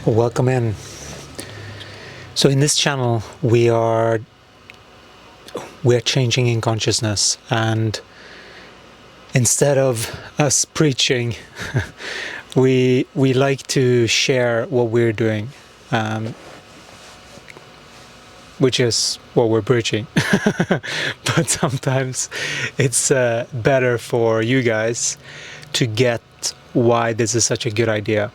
Welcome in. So in this channel we're changing in consciousness, and instead of us preaching we like to share what we're doing, which is what we're preaching. But sometimes it's better for you guys to get why this is such a good idea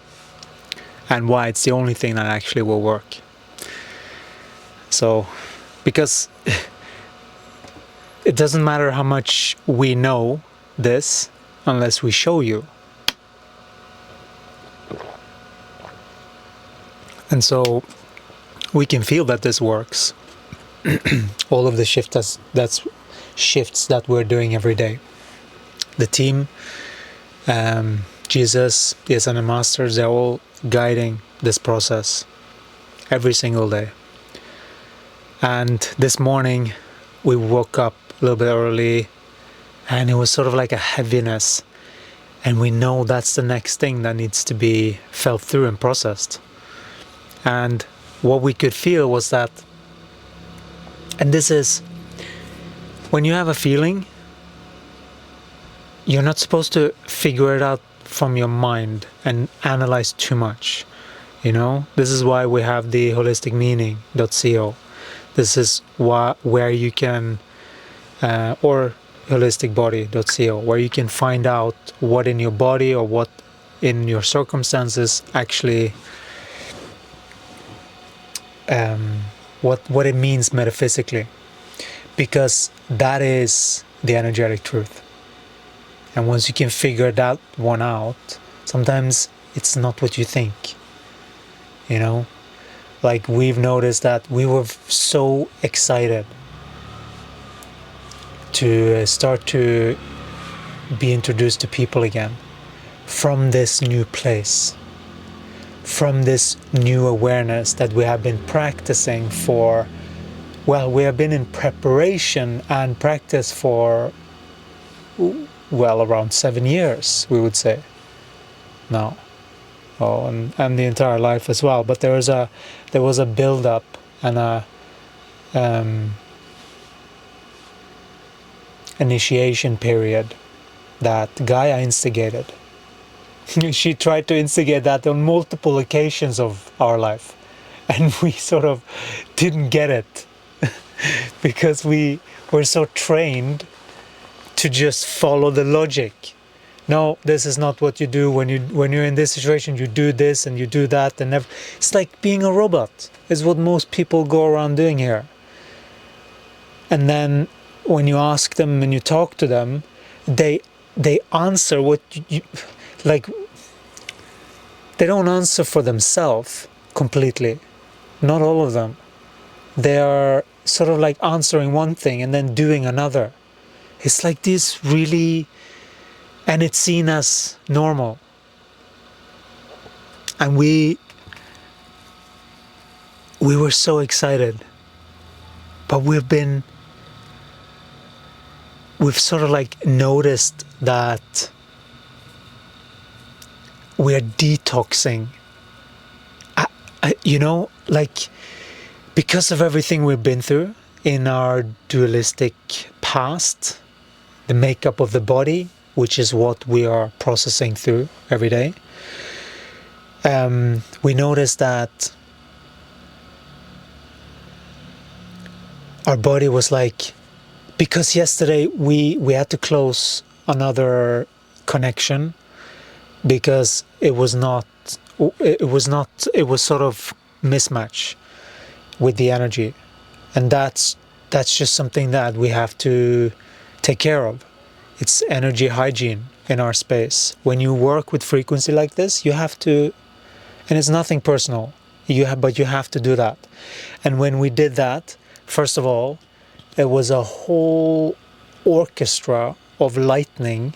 and why it's the only thing that actually will work. So, because it doesn't matter how much we know this unless we show you. And so we can feel that this works. All of the shifts that we're doing every day. The team, Jesus, the Ascended Masters, they're all guiding this process every single day. And this morning we woke up a little bit early, and it was sort of like a heaviness, and we know that's the next thing that needs to be felt through and processed. And what we could feel was that, and this is when you have a feeling, you're not supposed to figure it out from your mind and analyze too much. This is why we have the holisticmeaning.co. This is where you can, or holisticbody.co, where you can find out what in your body or what in your circumstances actually, what it means metaphysically, because that is the energetic truth. And once you can figure that one out, sometimes it's not what you think. Like we've noticed that we were so excited to start to be introduced to people again from this new place, from this new awareness that we have been practicing for, we have been in preparation and practice for, around 7 years, we would say now. And the entire life as well. But there was a build-up and a initiation period that Gaia instigated. She tried to instigate that on multiple occasions of our life, and we sort of didn't get it because we were so trained to just follow the logic. No, this is not what you do when you're in this situation. You do this and you do that, and it's like being a robot is what most people go around doing here. And then when you ask them and you talk to them, they answer what you like. They don't answer for themselves completely. Not all of them. They are sort of like answering one thing and then doing another. It's like this really. And it's seen as normal. And we were so excited. But we've sort of like noticed that we're detoxing. Like because of everything we've been through in our dualistic past, the makeup of the body, which is what we are processing through every day. We noticed that our body was like, because yesterday we had to close another connection because it was sort of mismatch with the energy, and that's just something that we have to take care of. It's energy hygiene in our space. When you work with frequency like this, you have to, and it's nothing personal, but you have to do that. And when we did that, first of all, it was a whole orchestra of lightning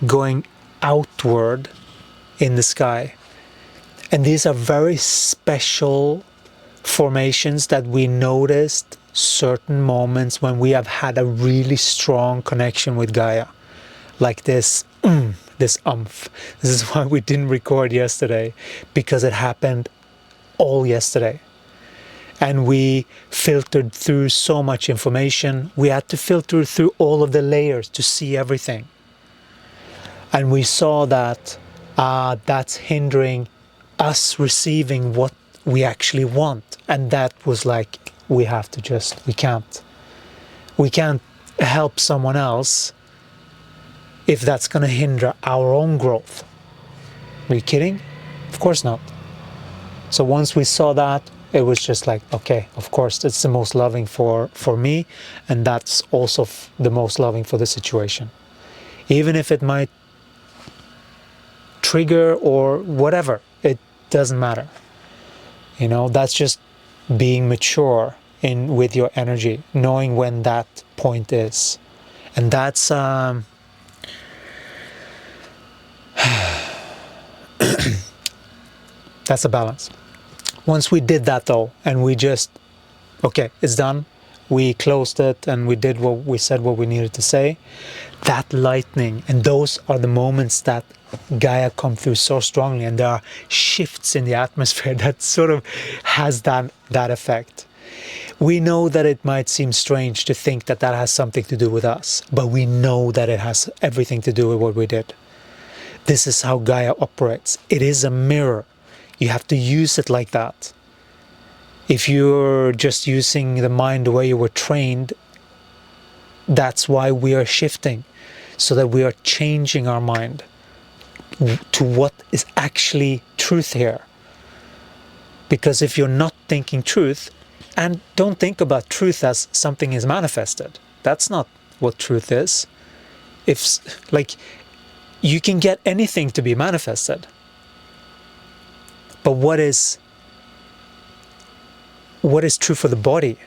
going outward in the sky. And these are very special formations that we noticed certain moments when we have had a really strong connection with Gaia. Like this umph. This is why we didn't record yesterday, because it happened all yesterday. And we filtered through so much information. We had to filter through all of the layers to see everything. And we saw that that's hindering us receiving what we actually want. And that was like, we can't help someone else if that's going to hinder our own growth. Are you kidding? Of course not. So once we saw that, it was just like, okay, of course, it's the most loving for me, and that's also the most loving for the situation. Even if it might trigger or whatever, it doesn't matter. You know, that's just being mature with your energy, knowing when that point is. And that's that's a balance. Once we did that though, and we just, okay, it's done, we closed it and we did what we said, what we needed to say, that lightning, and those are the moments that Gaia come through so strongly, and there are shifts in the atmosphere that sort of has that effect. We know that it might seem strange to think that that has something to do with us, but we know that it has everything to do with what we did. This is how Gaia operates. It is a mirror. You have to use it like that. If you're just using the mind the way you were trained, that's why we are shifting, so that we are changing our mind to what is actually truth here. Because if you're not thinking truth, and don't think about truth as something is manifested. That's not what truth is. If, like, you can get anything to be manifested. But what is true for the body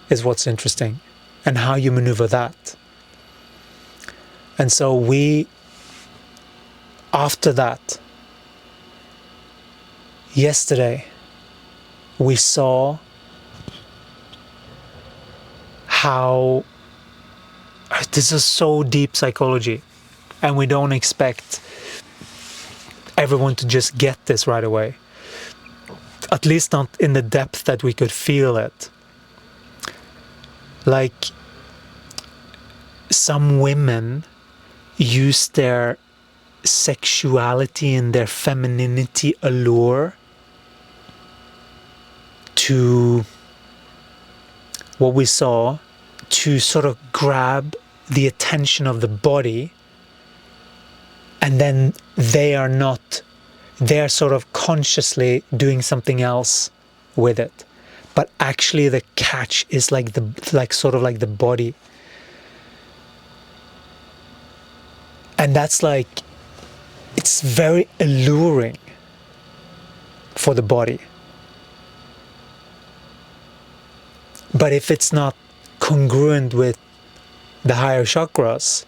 is what's interesting, and how you maneuver that. And so after that, yesterday, we saw how this is so deep psychology, and we don't expect everyone to just get this right away. At least not in the depth that we could feel it. Like, some women use their sexuality and their femininity allure to, what we saw, to sort of grab the attention of the body, and then they're sort of consciously doing something else with it. But actually the catch is sort of like the body. And that's like, it's very alluring for the body. But if it's not congruent with the higher chakras,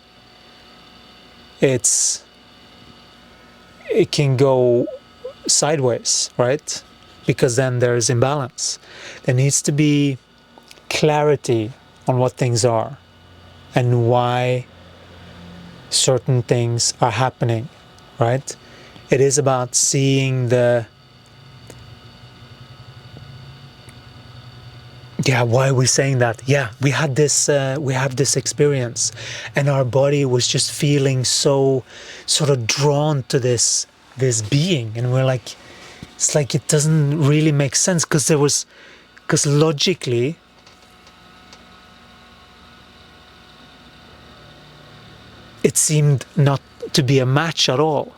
it can go sideways, right? Because then there's imbalance. There needs to be clarity on what things are and why certain things are happening, right? It is about seeing why are we saying that? Yeah, we have this experience, and our body was just feeling so sort of drawn to this being, and we're like, it's like it doesn't really make sense, because logically it seemed not to be a match at all,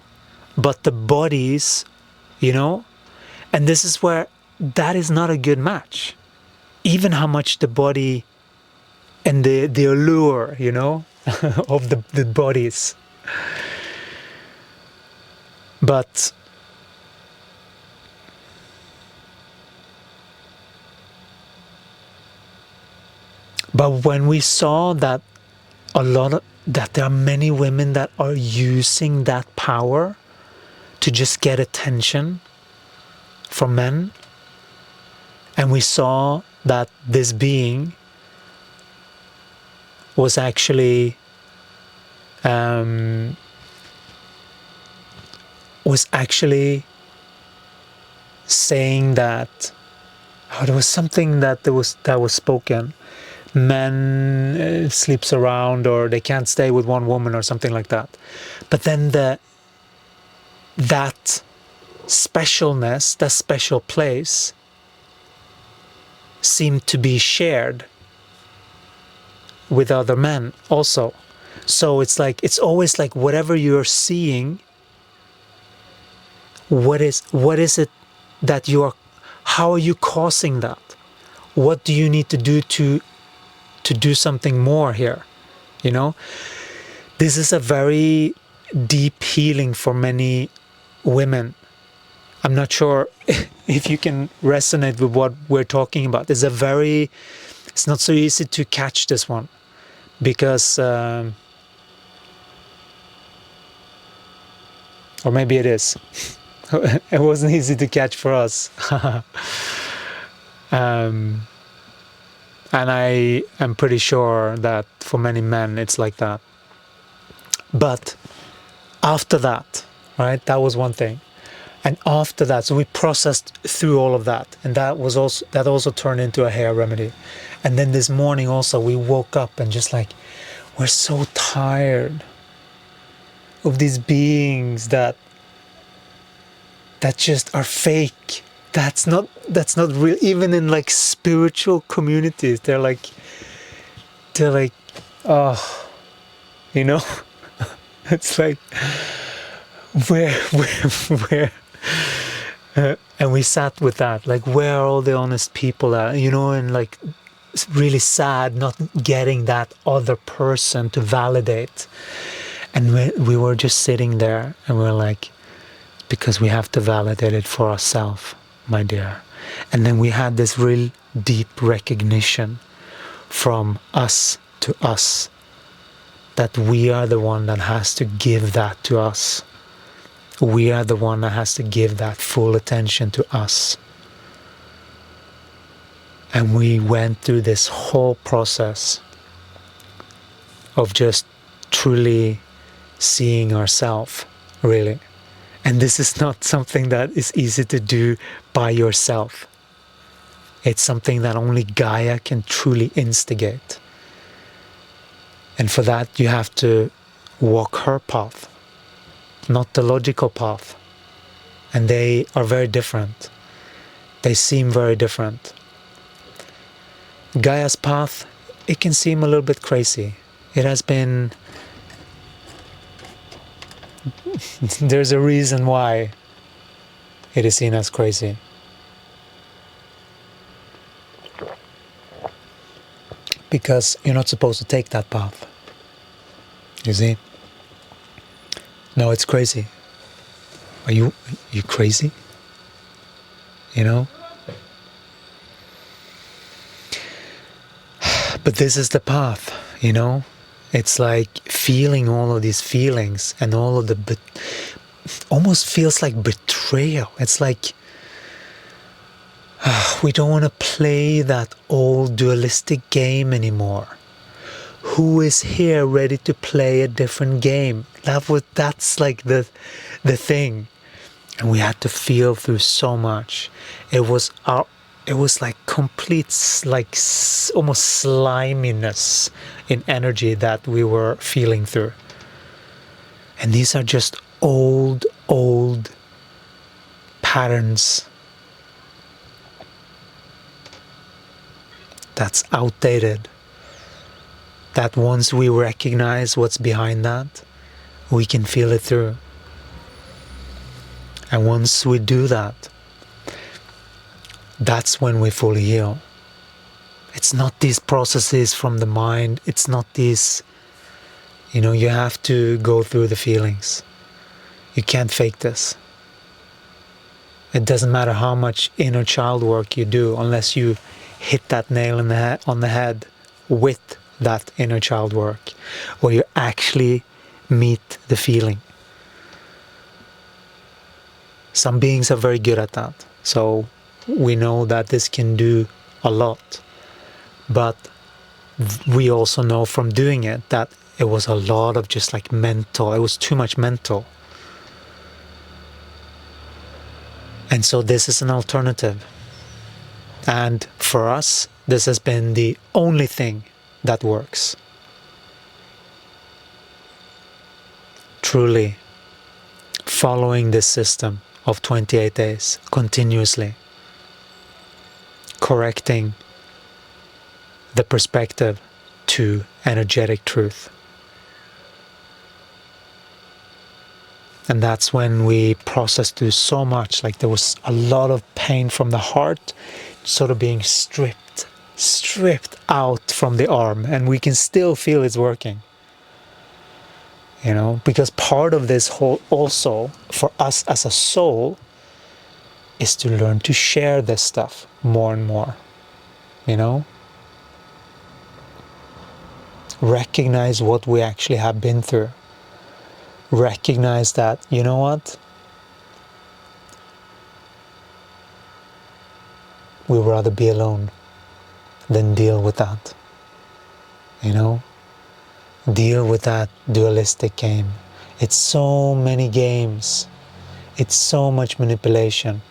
but the bodies, and this is where that is not a good match. Even how much the body and the allure, of the bodies. But when we saw that that there are many women that are using that power to just get attention from men, and we saw that this being was actually saying that there was something that was spoken. Men sleeps around, or they can't stay with one woman, or something like that. But then that specialness, that special place, seemed to be shared with other men also. So it's like, it's always like, whatever you're seeing, what is it that you're, how are you causing that? What do you need to do to do something more here? You know, this is a very deep healing for many women. I'm not sure if you can resonate with what we're talking about. It's not so easy to catch this one, because or maybe it is. It wasn't easy to catch for us. And I am pretty sure that for many men it's like that. But after that, right, that was one thing. And after that, so we processed through all of that, and that also turned into a hair remedy. And then this morning also, we woke up and just like, we're so tired of these beings that just are fake. That's not real. Even in like spiritual communities, they're like, oh, you know, it's like, where, and we sat with that, like, where are all the honest people at, you know, and like, it's really sad not getting that other person to validate. And we were just sitting there, and we were like, because we have to validate it for ourselves, my dear. And then we had this real deep recognition from us to us, that we are the one that has to give that to us. We are the one that has to give that full attention to us. And we went through this whole process of just truly seeing ourselves, really. And this is not something that is easy to do by yourself. It's something that only Gaia can truly instigate. And for that, you have to walk her path, not the logical path. And they are very different. They seem very different. Gaia's path, it can seem a little bit crazy. It has been... There's a reason why it is seen as crazy. Because you're not supposed to take that path. You see? No, it's crazy. Are you crazy? You know? But this is the path, you know? It's like feeling all of these feelings, and all of the almost feels like betrayal. It's like we don't want to play that old dualistic game anymore. Who is here ready to play a different game? That's like the thing. And we had to feel through so much. It was like complete, like almost sliminess in energy that we were feeling through. And these are just old patterns that's outdated. That once we recognize what's behind that, we can feel it through. And once we do that, that's when we fully heal. It's not these processes from the mind. It's not these, you know, you have to go through the feelings. You can't fake this. It doesn't matter how much inner child work you do, unless you hit that nail on the head with that inner child work, where you actually meet the feeling. Some beings are very good at that. So we know that this can do a lot. But we also know from doing it that it was a lot of just like mental. It was too much mental. And so this is an alternative. And for us, this has been the only thing that works. Truly following this system of 28 days continuously, correcting the perspective to energetic truth. And that's when we processed through so much, like there was a lot of pain from the heart, sort of being stripped out from the arm, and we can still feel it's working. You know, because part of this whole also for us as a soul is to learn to share this stuff more and more, you know? Recognize what we actually have been through. Recognize that, you know what? We'd rather be alone than deal with that. You know? Deal with that dualistic game. It's so many games. It's so much manipulation.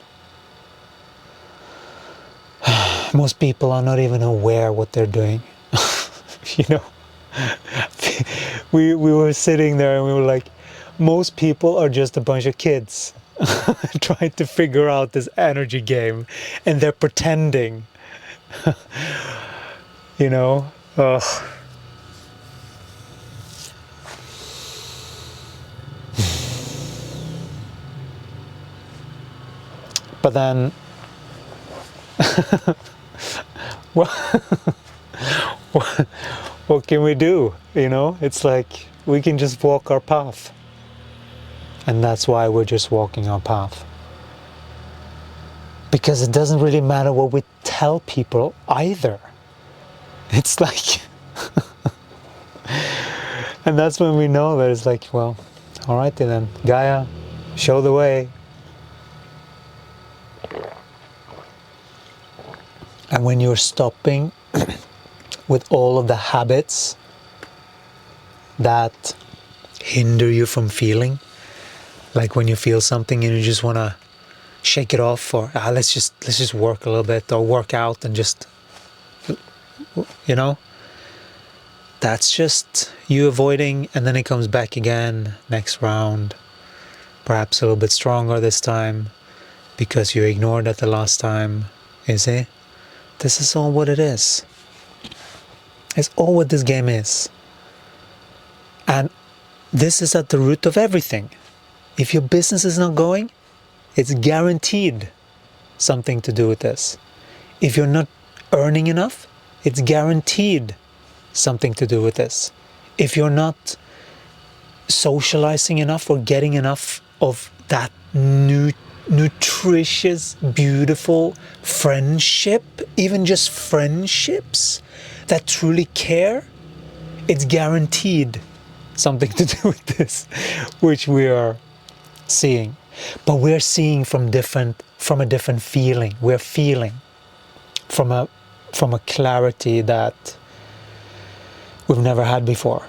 Most people are not even aware what they're doing. You know? We were sitting there and we were like, most people are just a bunch of kids trying to figure out this energy game, and they're pretending. You know? But then, what can we do? You know, it's like we can just walk our path. And that's why we're just walking our path. Because it doesn't really matter what we tell people either. It's like, and that's when we know that it's like, well, alrighty then, Gaia, show the way. And when you're stopping with all of the habits that hinder you from feeling, like when you feel something and you just want to shake it off, or let's just work a little bit, or work out and just, you know, that's just you avoiding, and then it comes back again next round, perhaps a little bit stronger this time because you ignored it the last time. You see, this is all what it is. It's all what this game is. And this is at the root of everything. If your business is not going, it's guaranteed something to do with this. If you're not earning enough, it's guaranteed something to do with this. If you're not socializing enough or getting enough of that nutritious, beautiful friendship, even just friendships that truly care, it's guaranteed something to do with this, which we are seeing. But we're seeing from a different feeling. We're feeling from a clarity that we've never had before.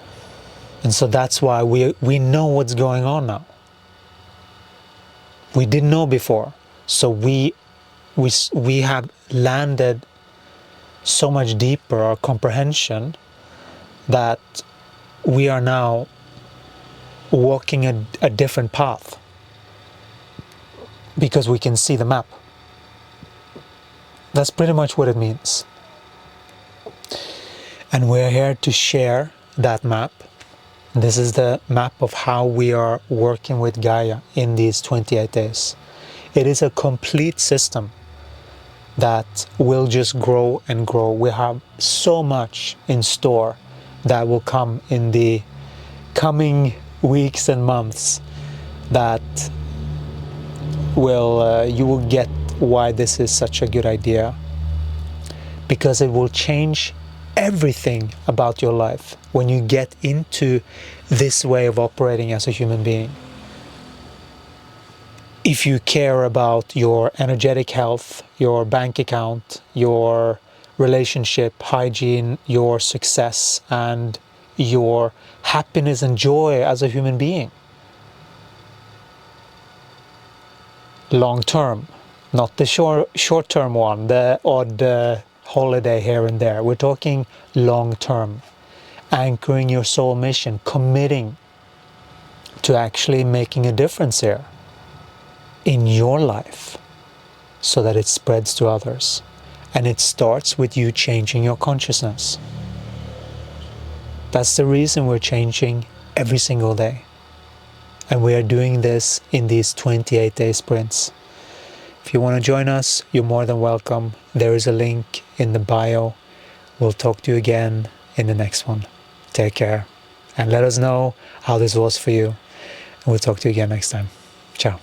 And so that's why we know what's going on now. We didn't know before. So we have landed so much deeper our comprehension that we are now walking a different path because we can see the map. That's pretty much what it means. And we're here to share that map. This is the map of how we are working with Gaia in these 28 days. It is a complete system that will just grow and grow. We have so much in store that will come in the coming weeks and months that you will get why this is such a good idea, because it will change everything about your life when you get into this way of operating as a human being. If you care about your energetic health, your bank account, your relationship hygiene, your success, and your happiness and joy as a human being, long term, Not the short-term one, the odd holiday here and there. We're talking long-term. Anchoring your soul mission, committing to actually making a difference here in your life so that it spreads to others. And it starts with you changing your consciousness. That's the reason we're changing every single day. And we are doing this in these 28-day sprints. If you want to join us, you're more than welcome. There is a link in the bio. We'll talk to you again in the next one. Take care. And let us know how this was for you. And we'll talk to you again next time. Ciao.